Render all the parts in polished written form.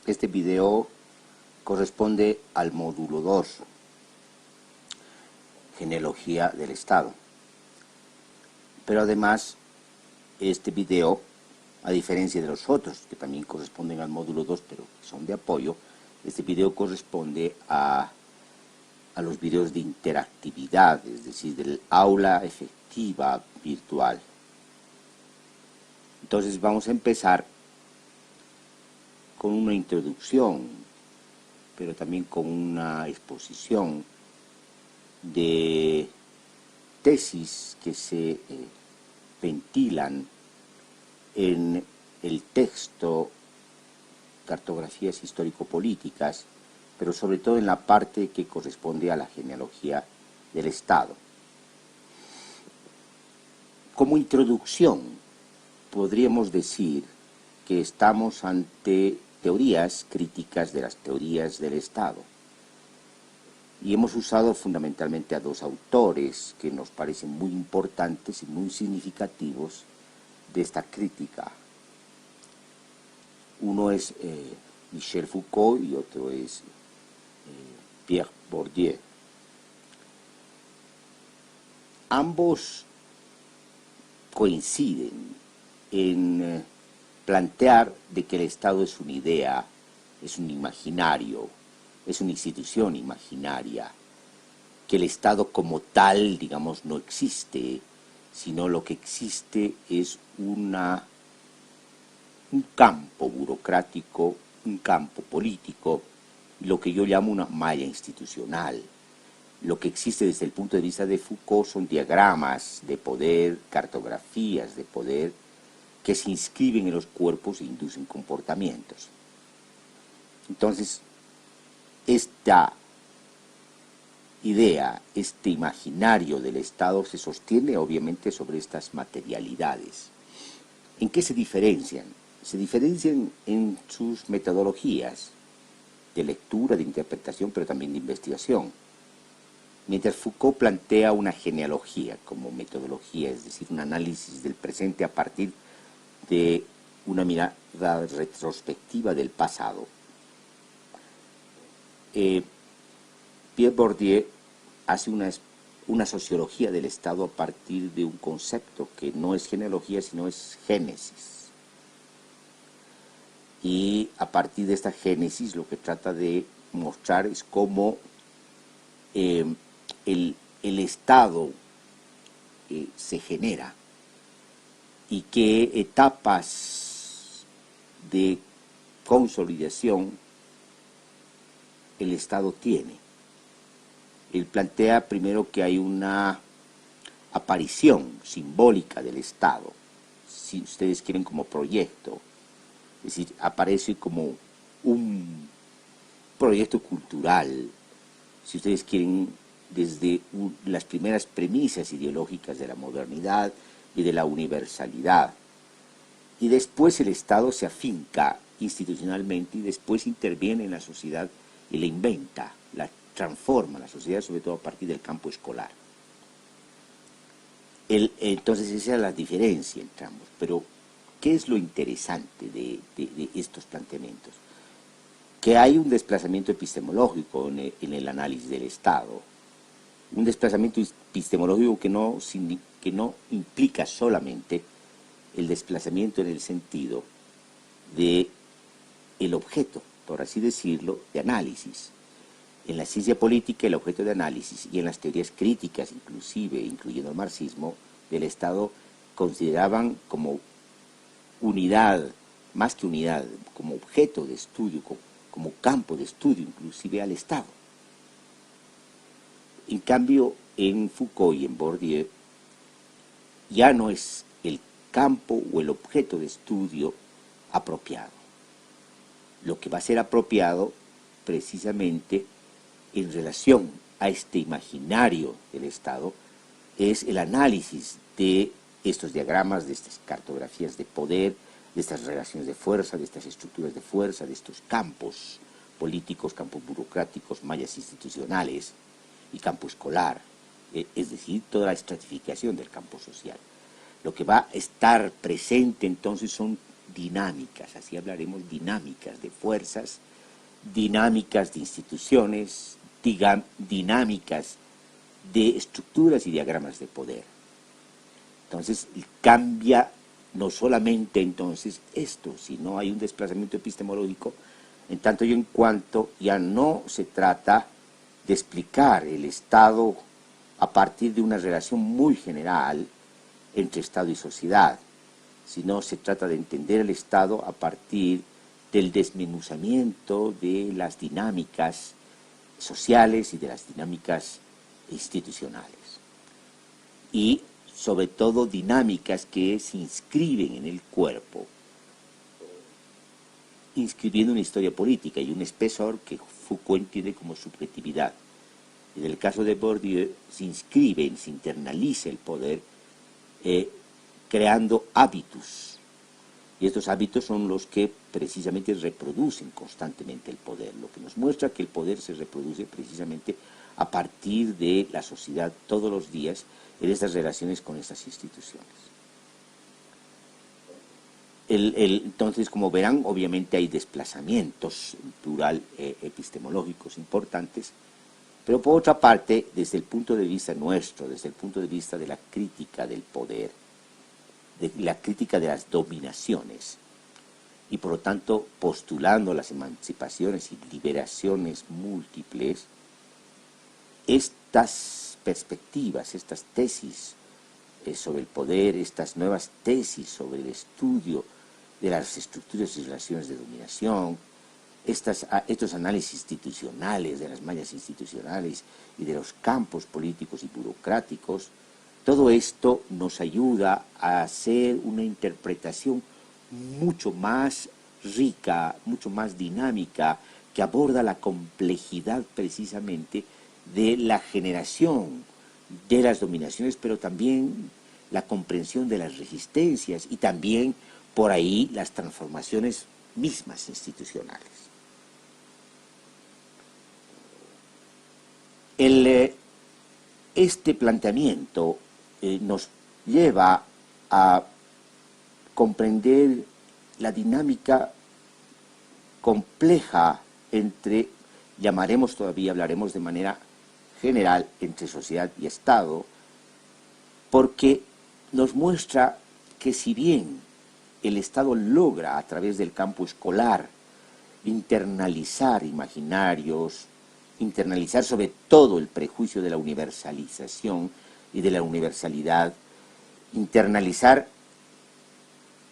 Este video corresponde al módulo 2, genealogía del Estado. Pero además, este video, a diferencia de los otros, que también corresponden al módulo 2, pero que son de apoyo, este video corresponde a los videos de interactividad, es decir, del aula efectiva virtual. Entonces vamos a empezar con una introducción, pero también con una exposición de tesis que se ventilan en el texto Cartografías histórico-políticas, pero sobre todo en la parte que corresponde a la genealogía del Estado. Como introducción, podríamos decir que estamos ante teorías críticas de las teorías del Estado. Y hemos usado fundamentalmente a dos autores que nos parecen muy importantes y muy significativos de esta crítica. Uno es Michel Foucault y otro es Pierre Bourdieu. Ambos coinciden en plantear de que el Estado es una idea, es un imaginario, es una institución imaginaria, que el Estado como tal, digamos, no existe, sino lo que existe es un campo burocrático, un campo político, lo que yo llamo una malla institucional. Lo que existe desde el punto de vista de Foucault son diagramas de poder, cartografías de poder, que se inscriben en los cuerpos e inducen comportamientos. Entonces, esta idea, este imaginario del Estado se sostiene obviamente sobre estas materialidades. ¿En qué se diferencian? Se diferencian en sus metodologías de lectura, de interpretación, pero también de investigación. Mientras Foucault plantea una genealogía como metodología, es decir, un análisis del presente a partir de una mirada retrospectiva del pasado, Pierre Bourdieu hace una sociología del Estado a partir de un concepto que no es genealogía, sino es génesis. Y a partir de esta génesis lo que trata de mostrar es cómo el Estado se genera y qué etapas de consolidación el Estado tiene. Él plantea primero que hay una aparición simbólica del Estado, si ustedes quieren como proyecto, es decir, aparece como un proyecto cultural, si ustedes quieren, desde las primeras premisas ideológicas de la modernidad y de la universalidad. Y después el Estado se afinca institucionalmente y después interviene en la sociedad y la inventa, la transforma la sociedad, sobre todo a partir del campo escolar. Entonces esa es la diferencia entre ambos. Pero, ¿qué es lo interesante de estos planteamientos? Que hay un desplazamiento epistemológico en el análisis del Estado. Un desplazamiento epistemológico que no implica solamente el desplazamiento en el sentido de el objeto, por así decirlo, de análisis. En la ciencia política, el objeto de análisis y en las teorías críticas, inclusive, incluyendo el marxismo, del Estado, consideraban como unidad, más que unidad, como objeto de estudio, como campo de estudio, inclusive al Estado. En cambio, en Foucault y en Bourdieu, ya no es el campo o el objeto de estudio apropiado. Lo que va a ser apropiado precisamente en relación a este imaginario del Estado es el análisis de estos diagramas, de estas cartografías de poder, de estas relaciones de fuerza, de estas estructuras de fuerza, de estos campos políticos, campos burocráticos, mallas institucionales y campo escolar, es decir, toda la estratificación del campo social. Lo que va a estar presente entonces son dinámicas, así hablaremos, dinámicas de fuerzas, dinámicas de instituciones, dinámicas de estructuras y diagramas de poder. Entonces cambia no solamente entonces esto, sino hay un desplazamiento epistemológico en tanto y en cuanto ya no se trata de explicar el Estado a partir de una relación muy general entre Estado y sociedad, sino se trata de entender el Estado a partir del desmenuzamiento de las dinámicas sociales y de las dinámicas institucionales. Y sobre todo dinámicas que se inscriben en el cuerpo, inscribiendo una historia política y un espesor que Foucault entiende como subjetividad. En el caso de Bourdieu se inscribe, se internaliza el poder creando hábitos. Y estos hábitos son los que precisamente reproducen constantemente el poder, lo que nos muestra que el poder se reproduce precisamente a partir de la sociedad todos los días en estas relaciones con estas instituciones. Entonces, como verán, obviamente hay desplazamientos plural epistemológicos importantes, pero por otra parte, desde el punto de vista nuestro, desde el punto de vista de la crítica del poder, de la crítica de las dominaciones, y por lo tanto postulando las emancipaciones y liberaciones múltiples, estas perspectivas, estas tesis sobre el poder, estas nuevas tesis sobre el estudio de las estructuras y relaciones de dominación, estos análisis institucionales, de las mallas institucionales y de los campos políticos y burocráticos, todo esto nos ayuda a hacer una interpretación mucho más rica, mucho más dinámica, que aborda la complejidad precisamente de la generación de las dominaciones, pero también la comprensión de las resistencias y también por ahí las transformaciones mismas institucionales. Este planteamiento nos lleva a comprender la dinámica compleja entre, hablaremos de manera general, entre sociedad y Estado, porque nos muestra que si bien el Estado logra a través del campo escolar internalizar imaginarios, internalizar sobre todo el prejuicio de la universalización y de la universalidad, internalizar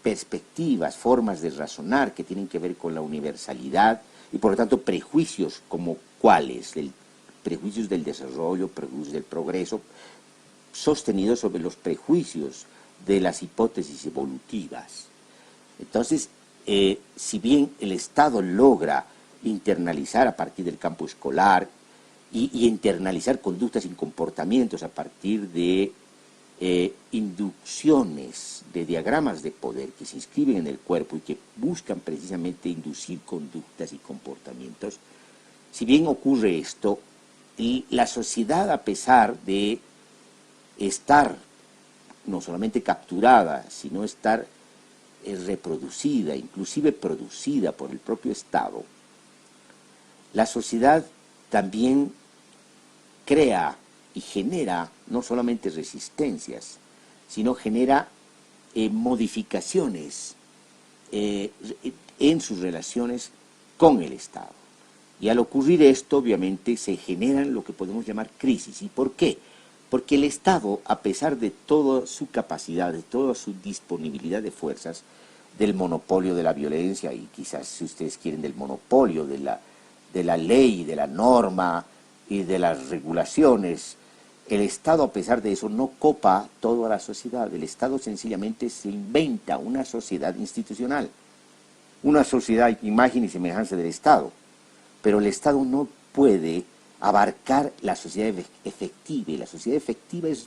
perspectivas, formas de razonar que tienen que ver con la universalidad y por lo tanto prejuicios como cuáles, prejuicios del desarrollo, prejuicios del progreso, sostenidos sobre los prejuicios de las hipótesis evolutivas. Entonces, si bien el Estado logra internalizar a partir del campo escolar y internalizar conductas y comportamientos a partir de inducciones de diagramas de poder que se inscriben en el cuerpo y que buscan precisamente inducir conductas y comportamientos, si bien ocurre esto, la sociedad, a pesar de estar no solamente capturada, sino estar reproducida, inclusive producida por el propio Estado, la sociedad también crea y genera no solamente resistencias, sino genera modificaciones en sus relaciones con el Estado. Y al ocurrir esto, obviamente, se generan lo que podemos llamar crisis. ¿Y por qué? Porque el Estado, a pesar de toda su capacidad, de toda su disponibilidad de fuerzas, del monopolio de la violencia y quizás, si ustedes quieren, del monopolio de la ley, de la norma y de las regulaciones, el Estado, a pesar de eso, no copa toda la sociedad. El Estado sencillamente se inventa una sociedad institucional, una sociedad imagen y semejanza del Estado. Pero el Estado no puede abarcar la sociedad efectiva, y la sociedad efectiva es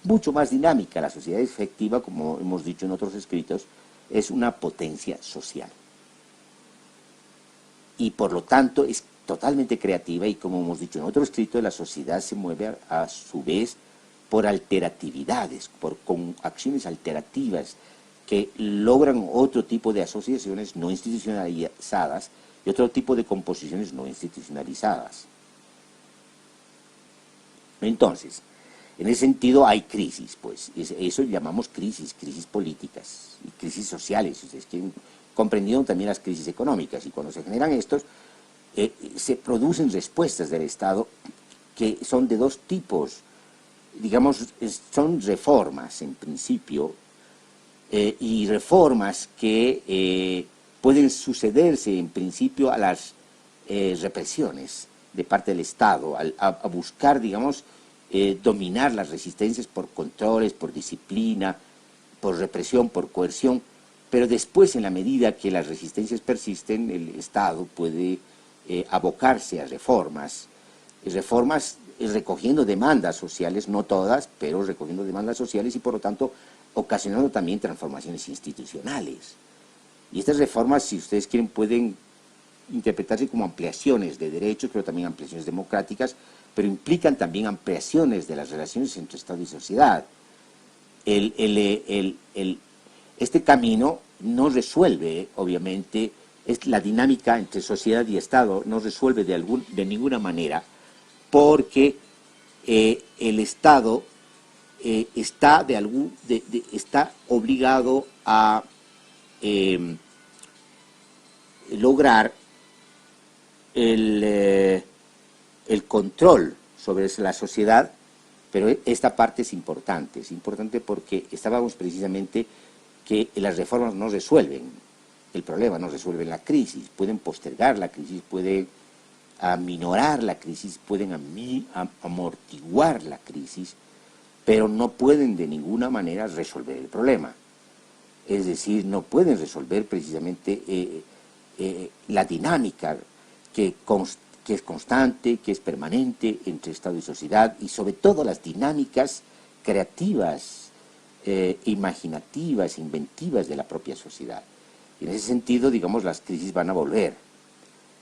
mucho más dinámica. La sociedad efectiva, como hemos dicho en otros escritos, es una potencia social. Y por lo tanto es totalmente creativa y, como hemos dicho en otro escrito, la sociedad se mueve a su vez por alteratividades, con acciones alterativas que logran otro tipo de asociaciones no institucionalizadas y otro tipo de composiciones no institucionalizadas. Entonces, en ese sentido hay crisis, pues, eso llamamos crisis políticas y crisis sociales, si ustedes quieren, comprendiendo también las crisis económicas, y cuando se generan estos, se producen respuestas del Estado que son de dos tipos, digamos, son reformas en principio, y reformas que pueden sucederse en principio a las represiones de parte del Estado, a buscar, digamos, dominar las resistencias por controles, por disciplina, por represión, por coerción, pero después, en la medida que las resistencias persisten, el Estado puede abocarse a reformas recogiendo demandas sociales, no todas, pero recogiendo demandas sociales y por lo tanto ocasionando también transformaciones institucionales. Y estas reformas, si ustedes quieren, pueden interpretarse como ampliaciones de derechos, pero también ampliaciones democráticas, pero implican también ampliaciones de las relaciones entre Estado y sociedad. Este camino no resuelve, obviamente, la dinámica entre sociedad y Estado no resuelve de ninguna manera, porque el Estado está obligado a lograr el control sobre la sociedad, pero esta parte es importante porque estábamos precisamente que las reformas no resuelven el problema, no resuelven la crisis, pueden postergar la crisis, pueden aminorar la crisis, pueden amortiguar la crisis, pero no pueden de ninguna manera resolver el problema. Es decir, no pueden resolver precisamente la dinámica que es constante, que es permanente entre Estado y sociedad, y sobre todo las dinámicas creativas, imaginativas, inventivas de la propia sociedad. Y en ese sentido, digamos, las crisis van a volver.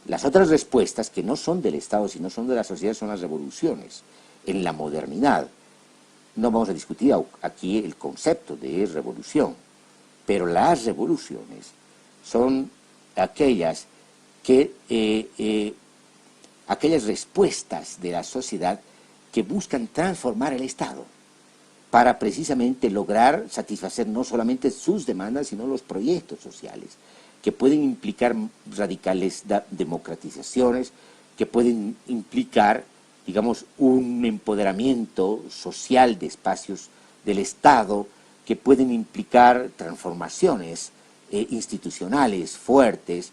Las otras respuestas, que no son del Estado, sino son de la sociedad, son las revoluciones. En la modernidad, no vamos a discutir aquí el concepto de revolución, pero las revoluciones son aquellas aquellas respuestas de la sociedad que buscan transformar el Estado para precisamente lograr satisfacer no solamente sus demandas, sino los proyectos sociales, que pueden implicar radicales democratizaciones, que pueden implicar, digamos, un empoderamiento social de espacios del Estado, que pueden implicar transformaciones institucionales fuertes.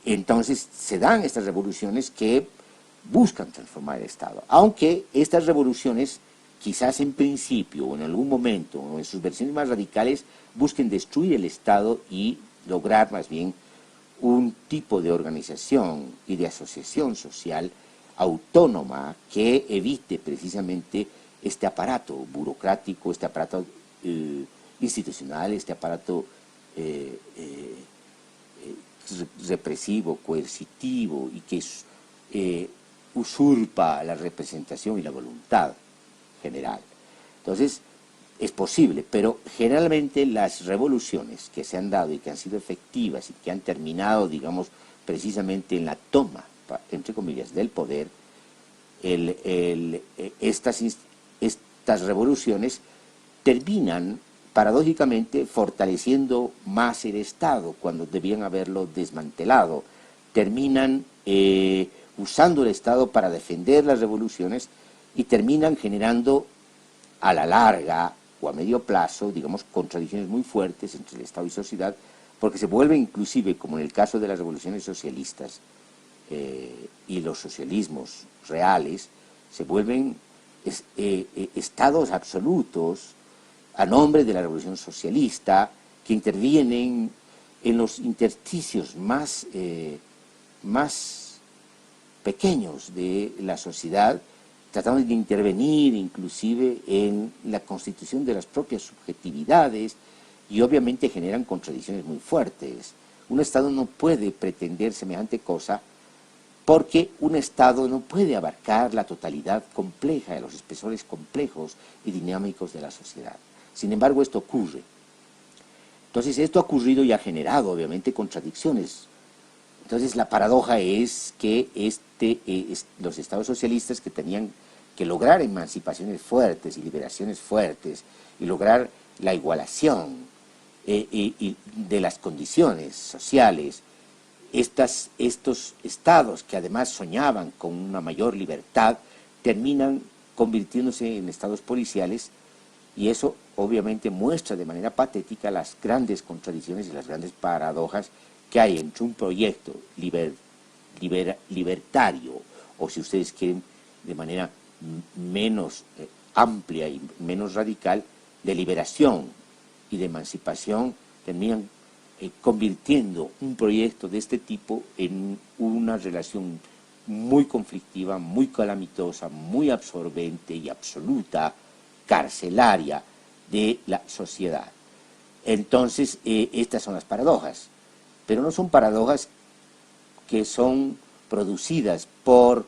Entonces se dan estas revoluciones que buscan transformar el Estado, aunque estas revoluciones quizás en principio o en algún momento o en sus versiones más radicales busquen destruir el Estado y lograr más bien un tipo de organización y de asociación social autónoma que evite precisamente este aparato burocrático, este aparato institucional, este aparato represivo, coercitivo y que usurpa la representación y la voluntad general. Entonces, es posible, pero generalmente las revoluciones que se han dado y que han sido efectivas y que han terminado, digamos, precisamente en la toma, entre comillas, del poder, estas revoluciones terminan paradójicamente fortaleciendo más el Estado cuando debían haberlo desmantelado, terminan usando el Estado para defender las revoluciones y terminan generando a la larga o a medio plazo, digamos, contradicciones muy fuertes entre el Estado y sociedad, porque se vuelve inclusive, como en el caso de las revoluciones socialistas y los socialismos reales, se vuelven estados absolutos a nombre de la revolución socialista, que intervienen en los intersticios más pequeños de la sociedad, tratando de intervenir inclusive en la constitución de las propias subjetividades, y obviamente generan contradicciones muy fuertes. Un Estado no puede pretender semejante cosa porque un Estado no puede abarcar la totalidad compleja de los espesores complejos y dinámicos de la sociedad. Sin embargo, esto ocurre. Entonces esto ha ocurrido y ha generado obviamente contradicciones. Entonces la paradoja es que los estados socialistas que tenían que lograr emancipaciones fuertes y liberaciones fuertes y lograr la igualación y de las condiciones sociales, estos estados que además soñaban con una mayor libertad, terminan convirtiéndose en estados policiales, y eso obviamente muestra de manera patética las grandes contradicciones y las grandes paradojas que hay entre un proyecto libertario, o si ustedes quieren de manera menos amplia y menos radical, de liberación y de emancipación, terminan convirtiendo un proyecto de este tipo en una relación muy conflictiva, muy calamitosa, muy absorbente y absoluta, carcelaria de la sociedad. Entonces, estas son las paradojas, pero no son paradojas que son producidas por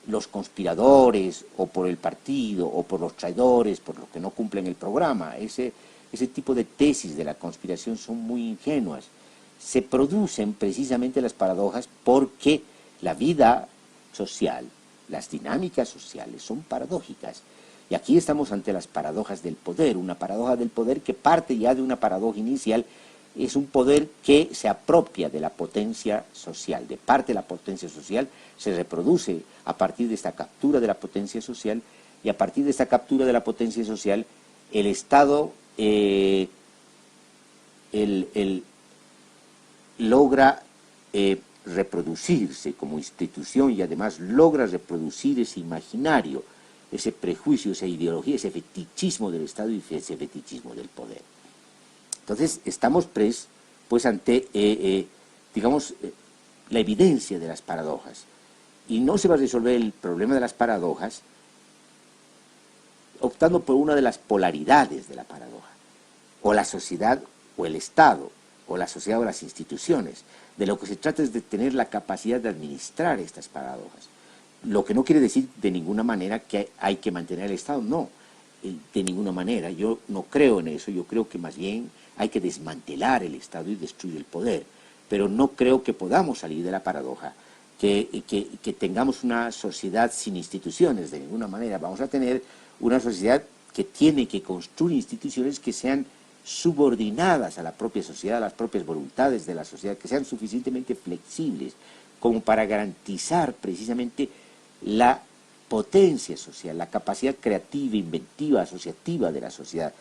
los conspiradores o por el partido o por los traidores, por los que no cumplen el programa. Ese tipo de tesis de la conspiración son muy ingenuas. Se producen precisamente las paradojas porque la vida social, las dinámicas sociales son paradójicas. Y aquí estamos ante las paradojas del poder, una paradoja del poder que parte ya de una paradoja inicial. Es un poder que se apropia de la potencia social, de parte de la potencia social, se reproduce a partir de esta captura de la potencia social, y a partir de esta captura de la potencia social, el Estado logra reproducirse como institución, y además logra reproducir ese imaginario, ese prejuicio, esa ideología, ese fetichismo del Estado y ese fetichismo del poder. Entonces, estamos pues ante, la evidencia de las paradojas. Y no se va a resolver el problema de las paradojas optando por una de las polaridades de la paradoja. O la sociedad o el Estado, o la sociedad o las instituciones. De lo que se trata es de tener la capacidad de administrar estas paradojas. Lo que no quiere decir de ninguna manera que hay que mantener el Estado, no, de ninguna manera. Yo no creo en eso, yo creo que más bien hay que desmantelar el Estado y destruir el poder, pero no creo que podamos salir de la paradoja, que tengamos una sociedad sin instituciones, de ninguna manera. Vamos a tener una sociedad que tiene que construir instituciones que sean subordinadas a la propia sociedad, a las propias voluntades de la sociedad, que sean suficientemente flexibles como para garantizar precisamente la potencia social, la capacidad creativa, inventiva, asociativa de la sociedad.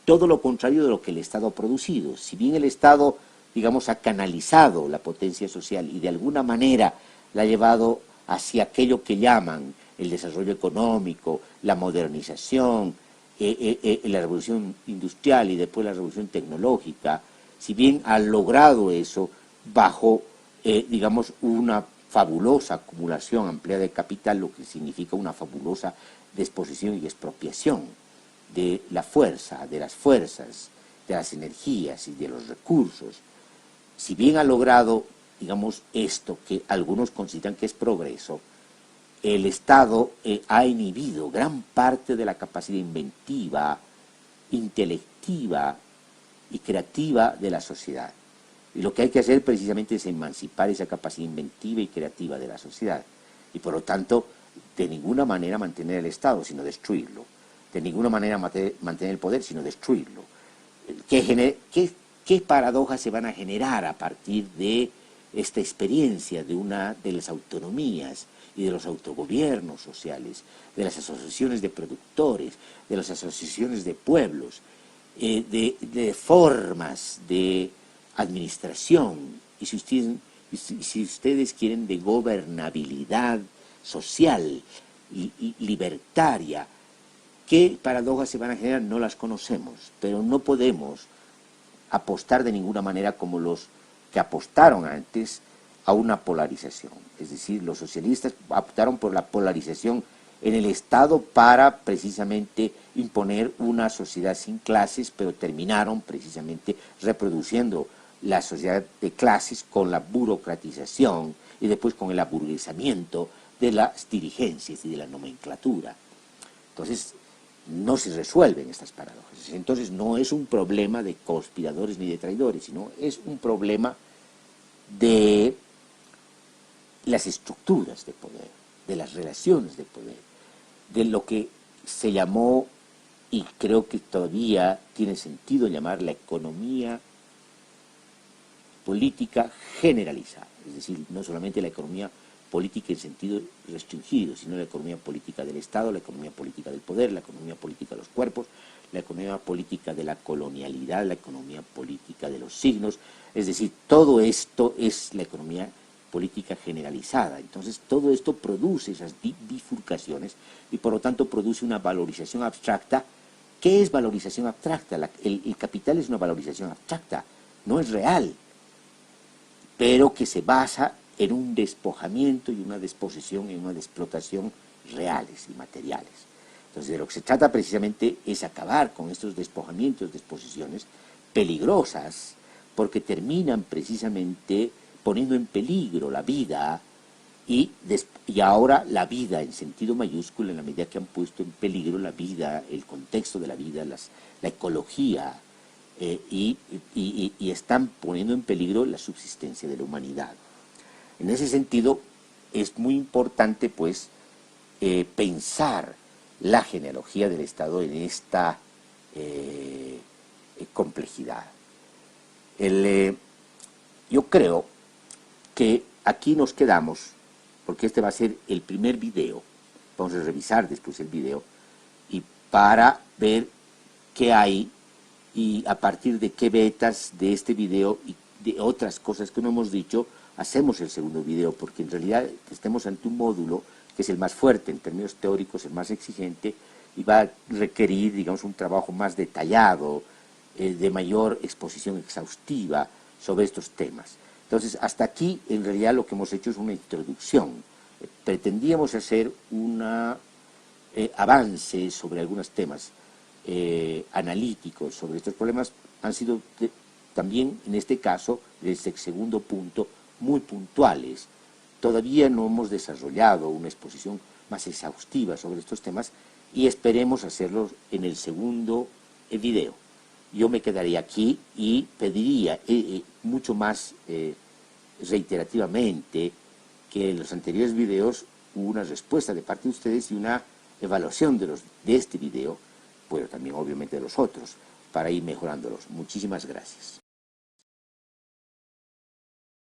Todo lo contrario de lo que el Estado ha producido. Si bien el Estado, ha canalizado la potencia social y de alguna manera la ha llevado hacia aquello que llaman el desarrollo económico, la modernización, la revolución industrial y después la revolución tecnológica, si bien ha logrado eso bajo, una fabulosa acumulación amplia de capital, lo que significa una fabulosa disposición y expropiación de la fuerza, de las fuerzas, de las energías y de los recursos. Si bien ha logrado, esto que algunos consideran que es progreso, el Estado ha inhibido gran parte de la capacidad inventiva, intelectiva y creativa de la sociedad. Y lo que hay que hacer precisamente es emancipar esa capacidad inventiva y creativa de la sociedad. Y por lo tanto, de ninguna manera mantener el Estado, sino destruirlo. De ninguna manera mantener el poder, sino destruirlo. ¿Qué paradojas se van a generar a partir de esta experiencia de las autonomías y de los autogobiernos sociales, de las asociaciones de productores, de las asociaciones de pueblos, de formas de administración, y si ustedes quieren, de gobernabilidad social y libertaria? ¿Qué paradojas se van a generar? No las conocemos, pero no podemos apostar de ninguna manera como los que apostaron antes a una polarización. Es decir, los socialistas optaron por la polarización en el Estado para precisamente imponer una sociedad sin clases, pero terminaron precisamente reproduciendo la sociedad de clases con la burocratización y después con el aburguesamiento de las dirigencias y de la nomenclatura. Entonces, no se resuelven estas paradojas. Entonces no es un problema de conspiradores ni de traidores, sino es un problema de las estructuras de poder, de las relaciones de poder, de lo que se llamó, y creo que todavía tiene sentido llamar, la economía política generalizada, es decir, no solamente la economía política en sentido restringido, sino la economía política del Estado, la economía política del poder, la economía política de los cuerpos, la economía política de la colonialidad, la economía política de los signos, es decir, todo esto es la economía política generalizada. Entonces, todo esto produce esas bifurcaciones y por lo tanto produce una valorización abstracta. ¿Qué es valorización abstracta? El capital es una valorización abstracta, no es real, pero que se basa en un despojamiento y una desposesión y una explotación reales y materiales. Entonces, de lo que se trata precisamente es acabar con estos despojamientos, disposiciones peligrosas, porque terminan precisamente poniendo en peligro la vida y ahora la vida en sentido mayúsculo, en la medida que han puesto en peligro la vida, el contexto de la vida, la ecología, y están poniendo en peligro la subsistencia de la humanidad. En ese sentido, es muy importante, pues, pensar la genealogía del Estado en esta complejidad. Yo creo que aquí nos quedamos, porque este va a ser el primer video, vamos a revisar después el video, y para ver qué hay, y a partir de qué betas de este video y de otras cosas que no hemos dicho, hacemos el segundo video, porque en realidad estamos ante un módulo que es el más fuerte en términos teóricos, el más exigente, y va a requerir, digamos, un trabajo más detallado, de mayor exposición exhaustiva sobre estos temas. Entonces, hasta aquí, en realidad, lo que hemos hecho es una introducción. Pretendíamos hacer un avance sobre algunos temas analíticos sobre estos problemas. Han sido también, en este caso, desde el segundo punto, muy puntuales. Todavía no hemos desarrollado una exposición más exhaustiva sobre estos temas y esperemos hacerlo en el segundo video. Yo me quedaría aquí y pediría mucho más reiterativamente que en los anteriores videos hubo una respuesta de parte de ustedes y una evaluación de este video, pero también obviamente de los otros, para ir mejorándolos. Muchísimas gracias.